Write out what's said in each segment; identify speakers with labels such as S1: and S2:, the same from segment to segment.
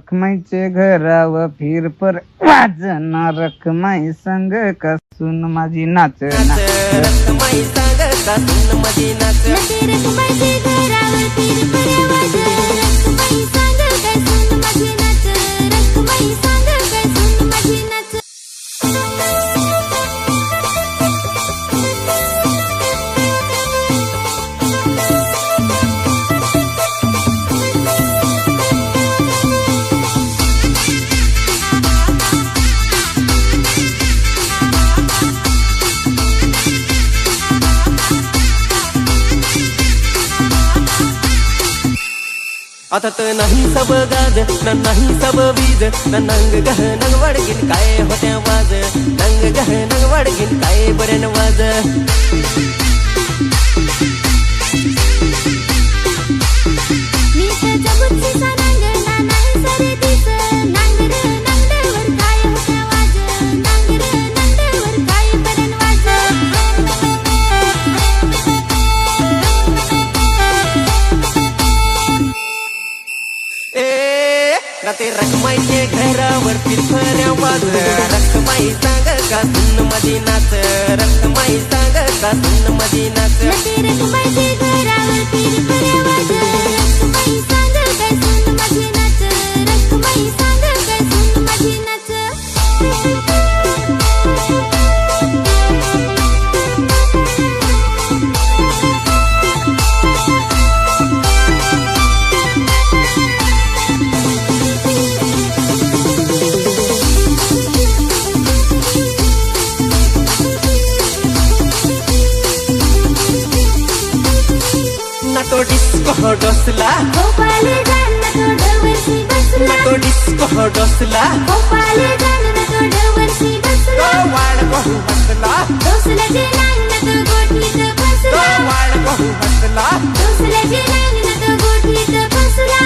S1: रखमाईचे घराव फिर पर वाजना रखमाई संग कसून माझी नाच
S2: रखमाई सांग का सुन माझी नाच
S3: रखमाईचे घरावर फिर पर वाजना रखमाई सांग काय सुन माझी नाच रखमाई सांग काय सुन माझी नाच
S2: आता तर नाही सब गाज नाही सब वीज नंग गह नंग वाडगिन काय होत्या वाज नंग गह नंग वाडगिन काय बरेन वाज
S3: मी त्याच्या बुद्धीचा नांगरला नाही सरे दिस नांगर नांगरवर काय होत्या वाज नांगर नांगरवर काय बरेन वाज
S2: ना ते रखमाईचे घरावर फिरफऱ्या वाज रखमाई सांग का सुन माझी नाच रखमाई सांग का सुन माझी नाच
S3: रखमाईचे घरावर फिर पर वाज रखमाई सांग काय सुन माझी नाच रखमाई सांग काय सुन माझी नाच
S2: ना तो डिस्को डोसला
S3: गोपाल जान तो डवरसी बसला
S2: ना तो डिस्को डोसला
S3: गोपाल जान तो डवरसी बसला
S2: वाड बहु हसला
S3: डोसल्याचे नांग तो गोठीत बसला
S2: वाड बहु हसला
S3: डोसल्याचे नांग तो गोठीत बसला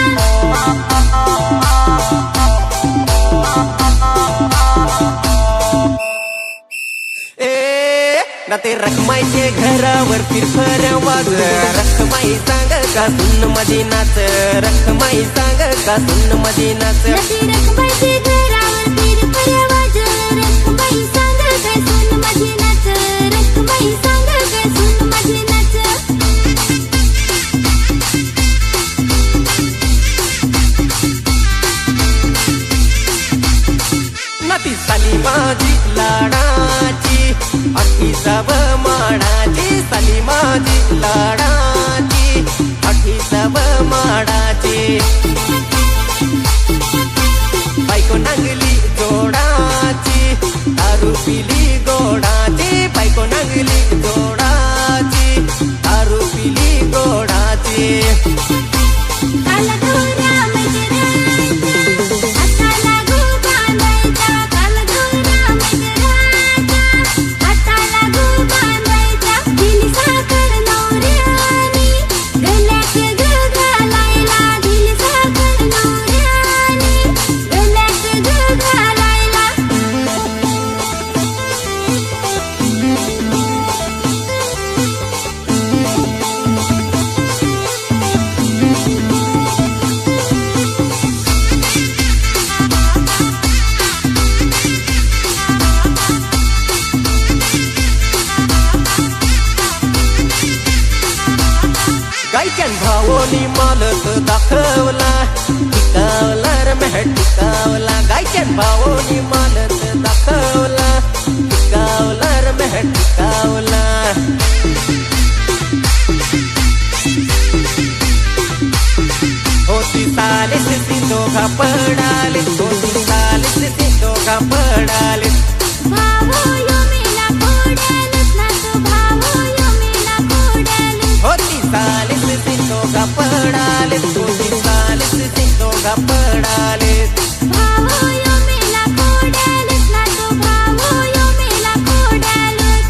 S2: ना ते रखमाईचे घरावर फिरफऱ्या वाज रखमाई सांग का सुन माझी नाच रखमाई सांग का सुन माझी नाच
S3: रखमाईचे घरावर फिर पर वाज रखमाई सांग काय सुन माझी नाच रखमाई सांग काय सुन माझी नाच
S2: नाती साली माझी लाडाची अठी सब माडाची साली माझी लाडाची अठी सब माडाची बायको नांगली जोडाची दारू पिली गोडाची बायको नांगली जोडाची दारू पिली गोडाची
S3: काला घोडा मैत्राचा आता लागू बांधायचा काला घोडा मैत्राचा आता लागू बांधायचा दिली साखर नवऱ्यानी गल्यात ग घालायला दिली साखर नवऱ्यानी गल्यात ग घालायला
S2: गायच्यान भावोनी मालक दाखवला टिकावला रे मेह टिकावला गायच्यान भावोनी मालक दाखवला टिकावला रे मेह टिकावला होती सालीस ती दोघा पडाले होती सालीस ती दोघा पडाले
S3: भावो यो मेला कोड्यालच ना तो भावो यो मेला कोड्यालच
S2: होती सालीस ती दोघा पडाले होती सालीस ती दोघा पडाले
S3: भावो यो मेला कोड्यालच ना तो भावो यो मेला कोड्यालच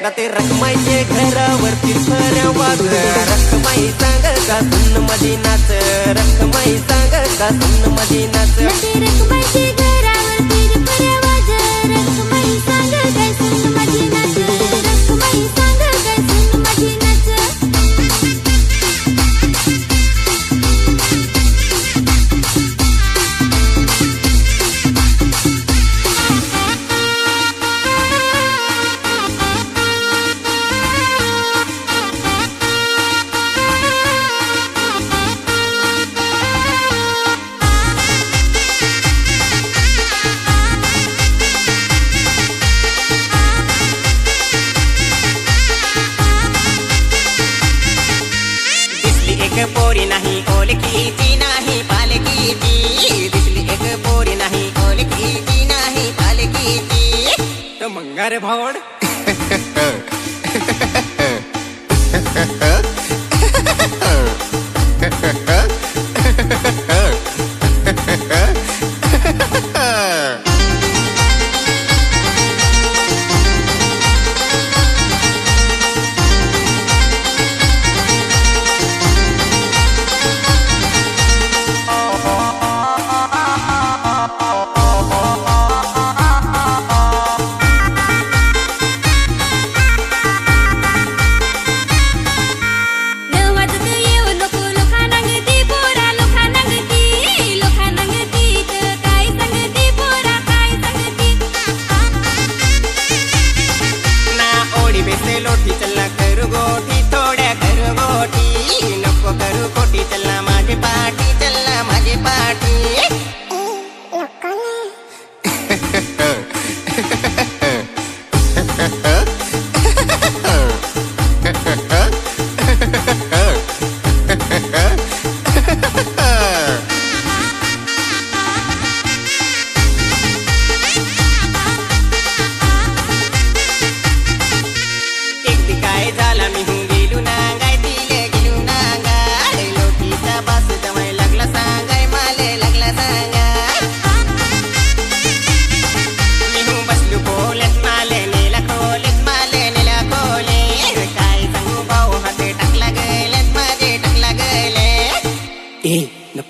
S2: ना ते रखमाईचे घरावर फिरफऱ्या वाज रखमाई सांग का सुन माझी नाच रखमाई सांग का सुन माझी नाच
S3: रखमाईचे घरावर फिर पर वाज रखमाई सांग काय सुन माझी नाच रखमाई सांग काय सुन माझी नाच
S2: ओळखीची नाही पालकीची, दिसली एक पोरी नाही ओळखीची नाही पालकीची. तर मंगार भावड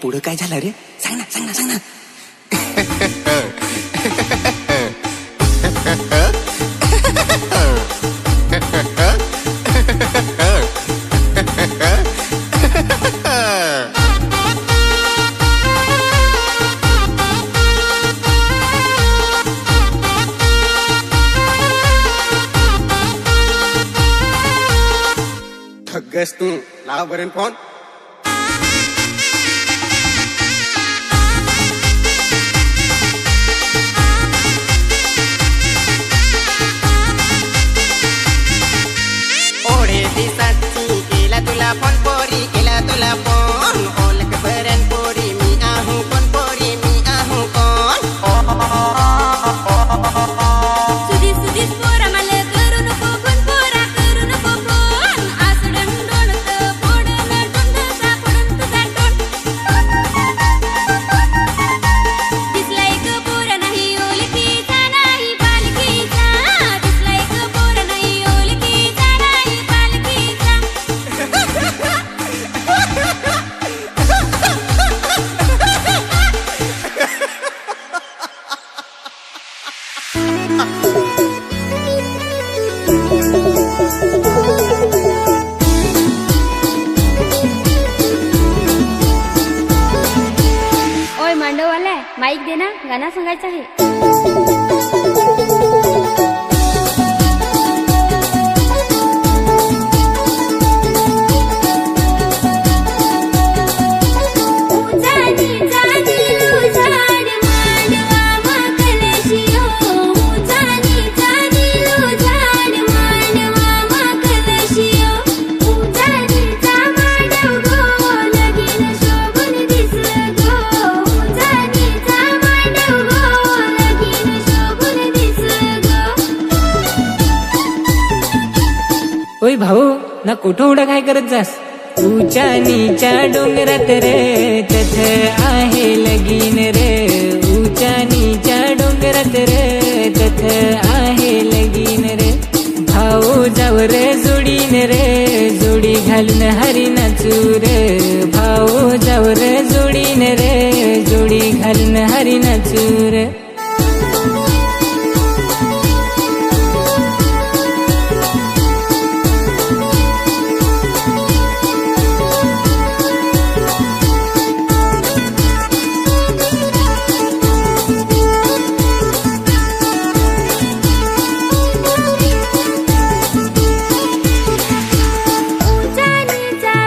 S2: पुढं काय झालं रे? सांग ना सांग ना सांग ना. ठग्गस तू, लाव बरेन फोन. केला तुला फोन पोरी, केला तुला फोन. ओळख बरन पोरी, मी आहू कोण पोरी, मी आहू कोण.
S3: सुदी सुदी पोरा मला करू नको फोन, पोरा करू नको फोन. आसडन डोळत फोडन डोंडसा फोडून तुझा तोंड. दिसला एक पोरा नाही ओळखीचा नाही पालखीचा, दिसला एक पोरा नाही ओळखीचा नाही पालखीचा. ओय मांडववाला, माईक दे ना, गाणं सांगायचं आहे.
S4: ओय भाऊ ना कुठं उडा काय करत जास. उच्या नीच्या डोंगरात रे तथ आहे लगीन रे. उच्या नीच्या डोंगरात रे तथ आहे लगीन रे. भाऊ जाव रे जोडीन रे, जोडी घालून हरी नाचू रे. भाऊ जाव रे जोडीन रे, जोडी घालून हरी नाचू रे.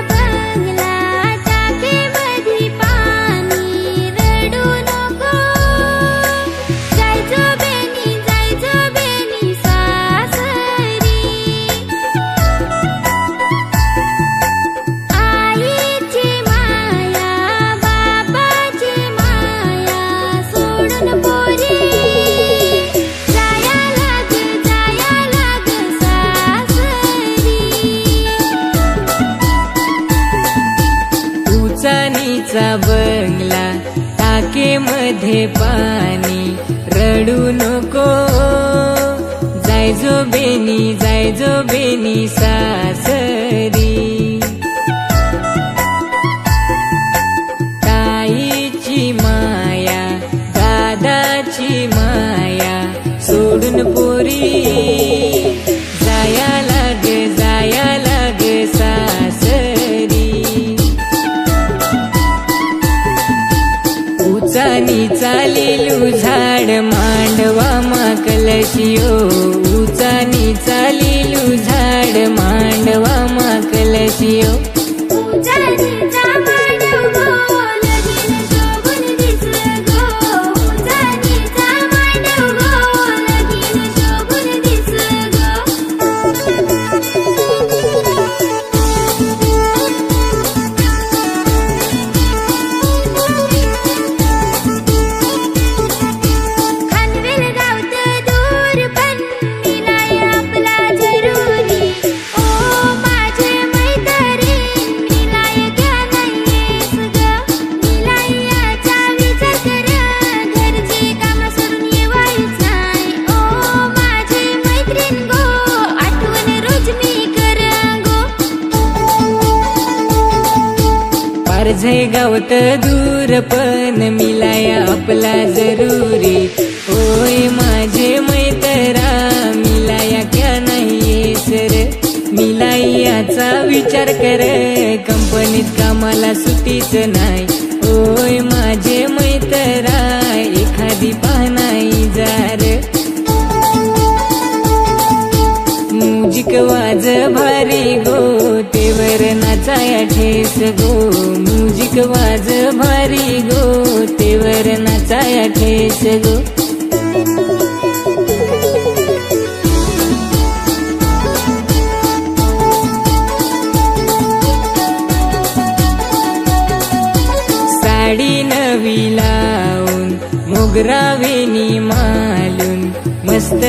S3: बंगला टाकेमध्ये पाणी, रडू नको
S4: असा बंगला, टाकेमध्ये पाणी, रडू नको, जायजो बेनी सासरी. ताईची माया, दादाची माया, सोडून पोरी जाया लाग सासरी. उचानी चालिलू झाड मांडवा मा कलशियो, उचानी चालिलू झाड मांडवा मा कलशियो.
S3: उजानीचा मांडव गो, लगीन शोभून दिसलं गो. उजानीचा मांडव गो, लगीन शोभून दिसलं गो. खानवेल गावत दूर पण मिलाय आपला जरुरी. ओ माझे मैत्रीण मिलाय क्या नाहीयेस ग. मिलायाचा विचार कर, घरची कामं सोडून येवायच नाही. ओ माझी मैत्रीण गो, आठवण रोज मी कर गो.
S4: पारझय गावत दूर पण मिलाया आपला जरुरी. ओय माझे मैतरा मिलाया क्या नाहीयेस रे. मिलायाचा विचार कर, कंपनीत कामाला सुट्टीच नाही. ओय माझे मैतरा एखादी पाहनाई जार. म्युझिक वाज भारी गो, तेवर नाचाया ठेस गो. म्युझिक वाज भारी गो, तेवर नाचाया ठेस गो. साडी नवी लावून, मोगरा वेणी मालून, मस्त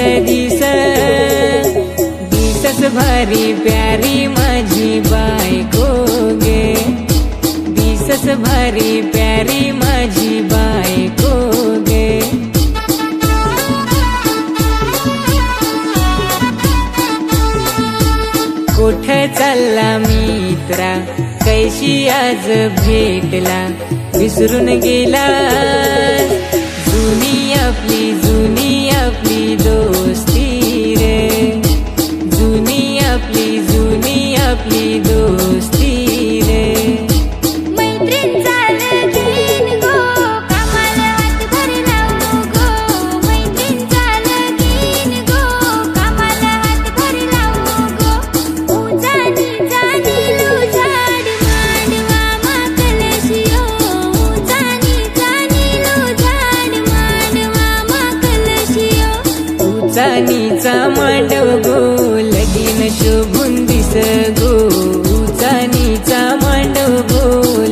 S4: दिसस भारी प्यारी माझी बायको गे. दिसस भारी प्यारी माझी बायको गे. कुठे चालला मित्रा, कैशी आज भेटला, विसरून गेला जुनी आपली दोस्ती रे. जुनी आपली दोस्ती रे.
S3: मैत्रीण झालं घेईन गो, कामाला हातभार लावू गो. मैत्रीण झालं घेईन गो, कामाला हातभार लावू गो. उजानीचा निलू झाड मांडवा मा कलशियो. उजानीचा निलू झाड मांडवा मा कलशियो.
S4: उचानीचा मांडव गो, लगीन शोभून दिस गो. उचानीचा मांडव गो,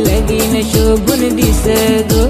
S4: लगीन शोभून दिस गो.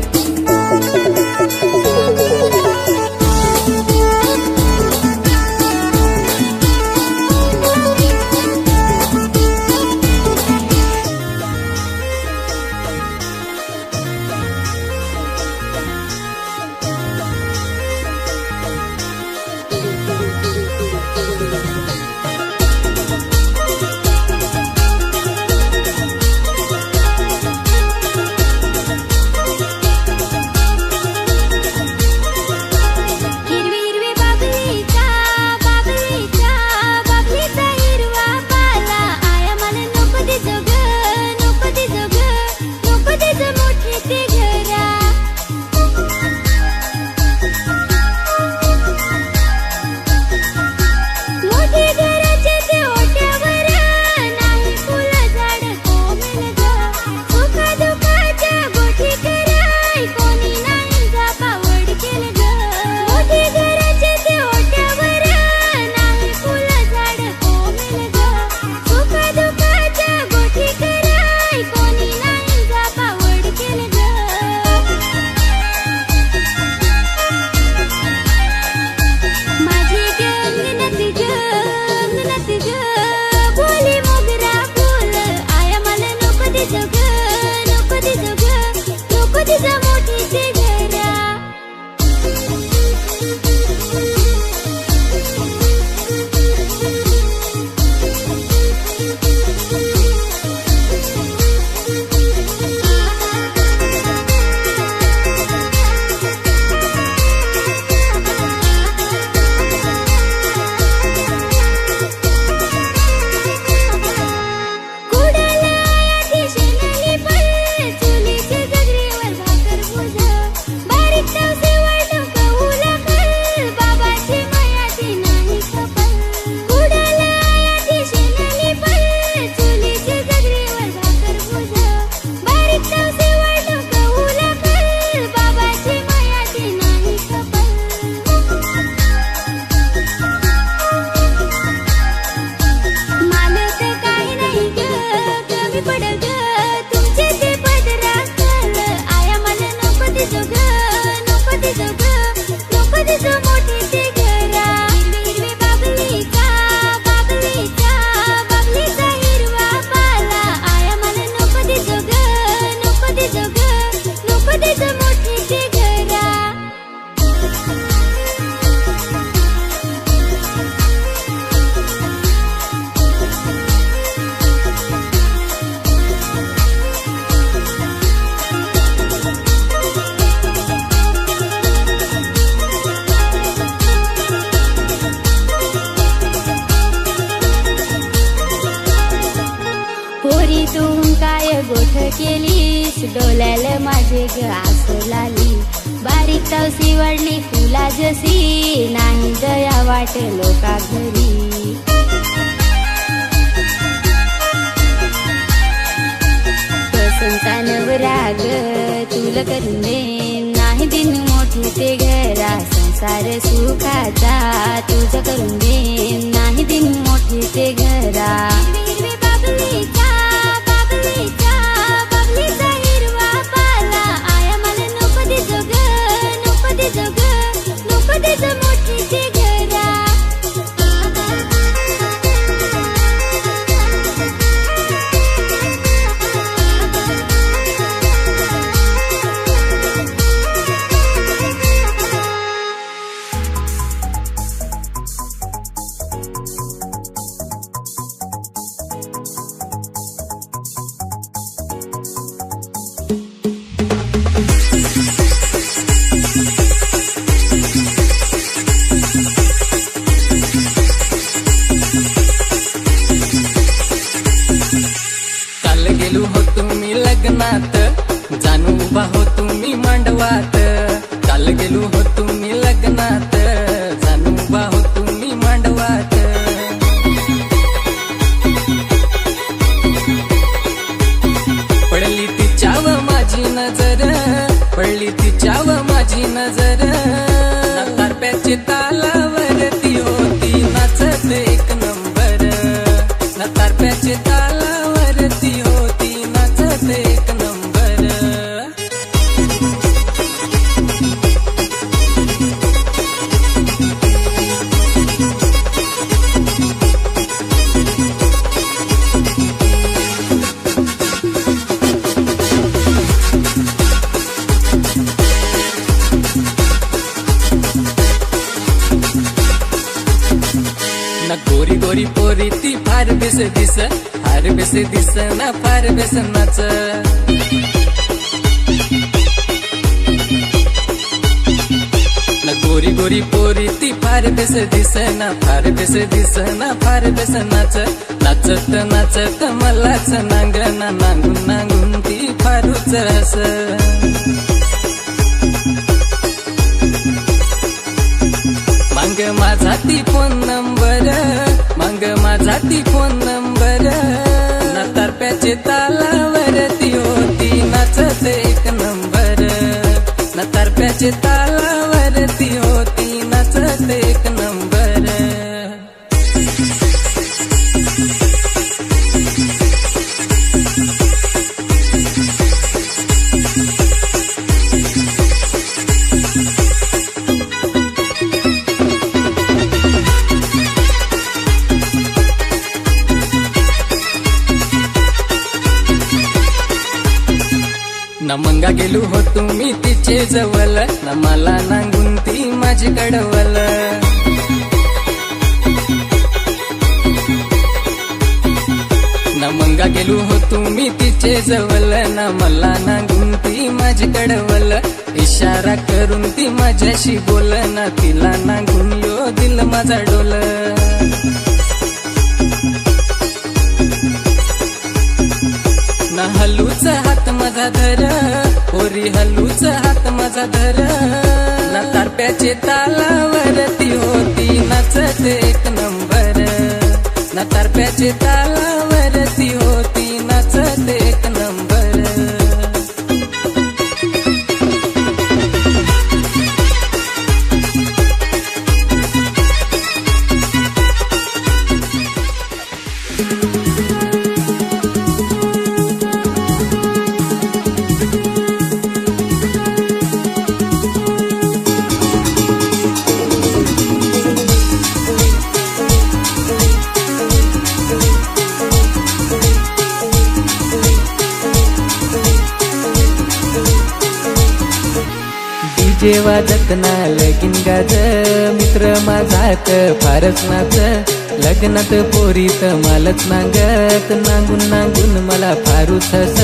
S3: डोल्याला माझे ग आसू लाली बारीक तवसी वाढली फुला जशी नाही दया वाटे लोका घरी पसंता नवरा ग तुला करून दे नाही दिन मोठे ते घरा संसार सुखाचा तुझं करून दे नाही दिन मोठे ते घरा बाबलीचा बाबलीचा बाबलीचा हिरवा पाला आया मला नको दे जोग नको दे जोग नको दे जो मोठे ते घरा
S2: काल गेलो हो तुम्ही लग्नात जानू उभा हो तुम्ही मांडवात काल गेलो हो तुम्ही लग्नात जानू उभा हो तुम्ही मांडवात पडली तिच्याव माझी नजर पडली तिच्याव माझी नजर तारप्याची तालावरती होती नाचत एक नंबर तारप्याची तालावरती होती नाचत एक नंबर ना गोरी गोरी पोरी ती फार बेस दिस ना फार बेस नाच ना गोरी गोरी पोरी ती फार बेस ना फार बेस ना फार बेस नाच नाचत नाचत मलाच नांगना नांगून नांगून ती फारूच हस मांग माझा ती फोन नंबर मांग माझा ती फोन नंबर ना तारप्याचे तालावरती होती नाचत एक नंबर ना तारप्याचे तालावरती होती नाचत एक नंबर ना मंगा गेलो हो तुम्ही तिचे जवळ ना मला नांगून ती माझी कडवल ना मंगा गेलो हो तुम्ही तिचे जवळ ना मला नांगून ती माझी कडवल इशारा करून ती माझ्याशी बोल ना तिला नांगून यो दिल माझा डोल ना हलूच हात माझा धर पोरी हलूच हात माझा धर ना तारप्याचे तालावरती होती नाचत एक नंबर ना तारप्याचे तालावरती होती नाचत एक नंबर
S4: डीजे वाजत ना लगीन गाज मित्र माझात फारच नाच लग्नात पोरीत मालच नांगत नांगून नांगून मला फारूच हस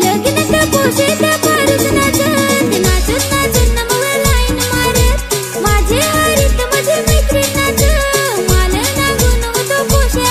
S3: लग्नात पोशेत फारूच नाचत नाचत नाचत न मग लाईन मारत माझे हरीत माझे मैत्रीण नाच मला नागून होतो पोशे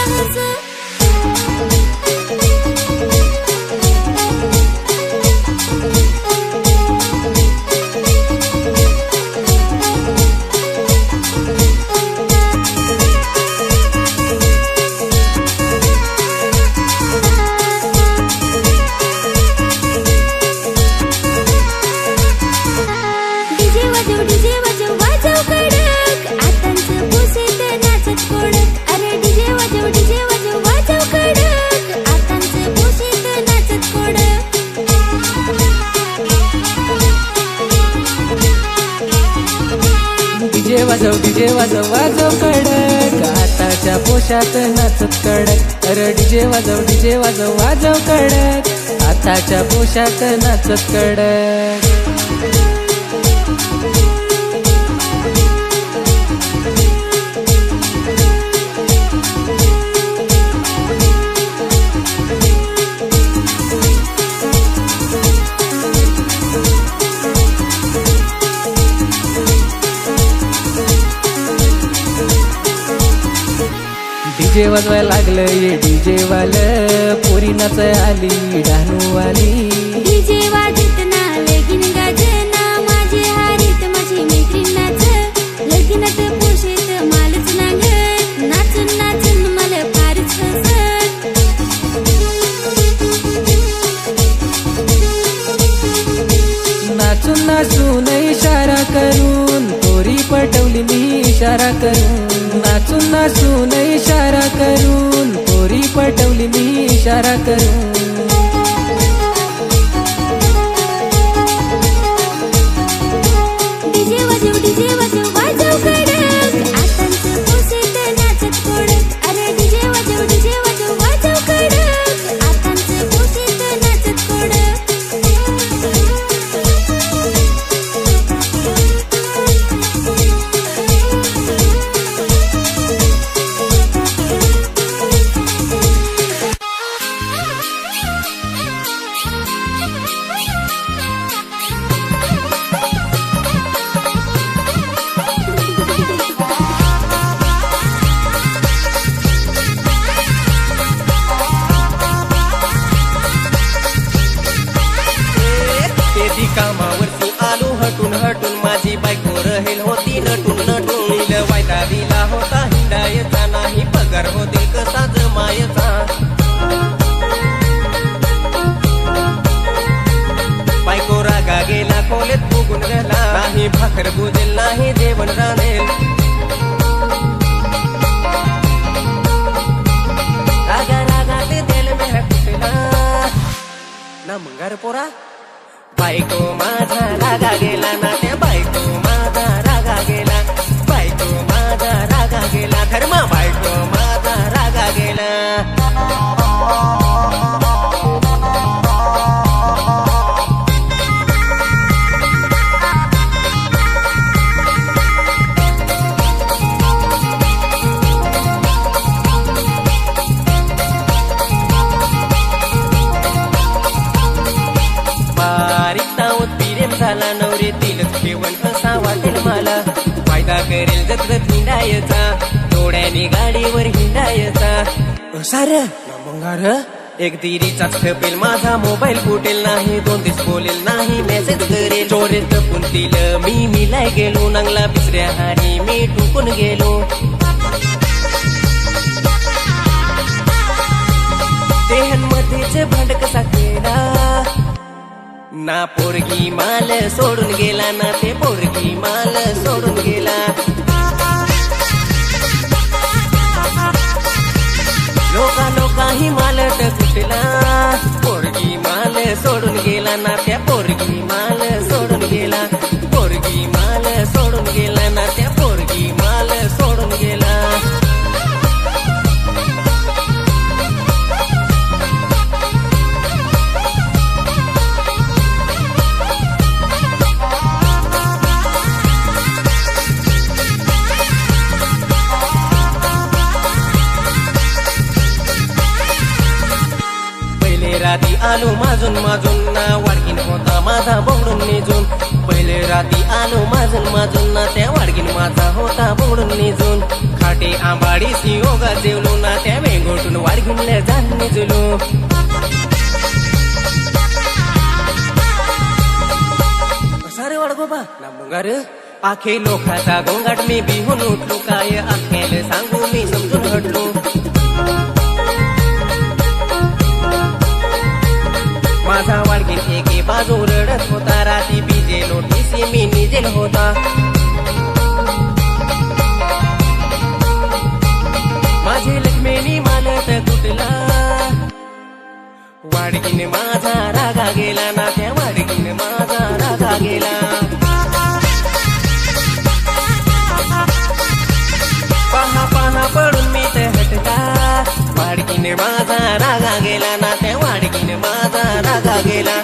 S2: वाजव वाजव कडक आताच्या पोशात नाचत कडक अरे डीजे वाजव वाजव कडक आताच्या पोशात नाचत कडक डीजे वाजवायला लागलं ये डीजे वालं पोरी नाचाय आली डानू आली
S3: डीजे वाजत ना लगीन गाजना माझे हारीत माझी मैत्रीण नाच लगीनात पोशेत मालच ना ग नाचून नाचून मला फारच हसत
S2: नाचून नाचून इशारा करून पोरी पटवली मी इशारा करून नाचून नाचून इशारा करून पोरी पटवली मी इशारा करून
S3: डीजे वाजव वाजव कडक आतांचं पोसेत नाचत कडक अरे डीजे वाजव वाजव कडक आतांचं पोसेत नाचत कडक
S5: कामावरती आलो हटून हटून माझी बायको रहेल होती नटून नटून नील वायदा दिला होता हिंडायचा नाही पगार होतील कसा जमायचा बायको रागा गेला खोलेत फुगून गेला नाही भाकर बुजेल नाही जेवण राहेल रागा रागा ते दिल मेरा कुठला ना मंगार पोरा बायको माझा रागा गेला ना त्या बायको माझा रागा गेला बायको माझा रागा गेला धर्मा बायको माझा रागा गेला झाला नवरीतीलच जेवण कसा वाटेल मला फायदा करेल जगत हिंडायचा डोळ्याने गाडीवर हिंडायचा सार मंगार एक दिरीचाच ठपेल माझा मोबाईल फुटेल नाही 2 दिवस बोलेल नाही मेसेज करेल चोरेत पुंतील मी मिलाय गेलो नांगला बिसऱ्या हारी मी टुकून गेलो देहांमध्येच भांड कसा केला ना पोरगी माल सोडून गेला ना ते पोरगी माल सोडून गेला लोका ही माल टकुटला पोरगी माल सोडून गेला ना त्या पोरगी माल सोडून गेला पोरगी माल सोडून गेला ना त्या पोरगी माल सोडून गेला राती आलो माजून ना वाडगीन होता माझा बोंगडून निजून पहिले राती आलो माजून ना त्या वाडगीन माझा होता बोंगडून निजून खाटे आंबाडी सियोगा जेवलो ना त्या वेंगोटून वाडगीनला जाण निजलो सारे वाडगोबा ना मुंगार आखे लोकाचा गोंगाट मी बिहून उठलो काय आखेल सांगू मी समजून हटलो माझा वाडगीन एके बाजू रडत होता राती बिजेलो टीसी मी निजेल होता माझे लक्ष्मीनी मालत कुठला वाडगीन माझा रागा गेला ना त्या वाडगीन माझा रागा गेला वाडकीने माझा रागा गेला ना त्या वाडकीने माझा रागा गेला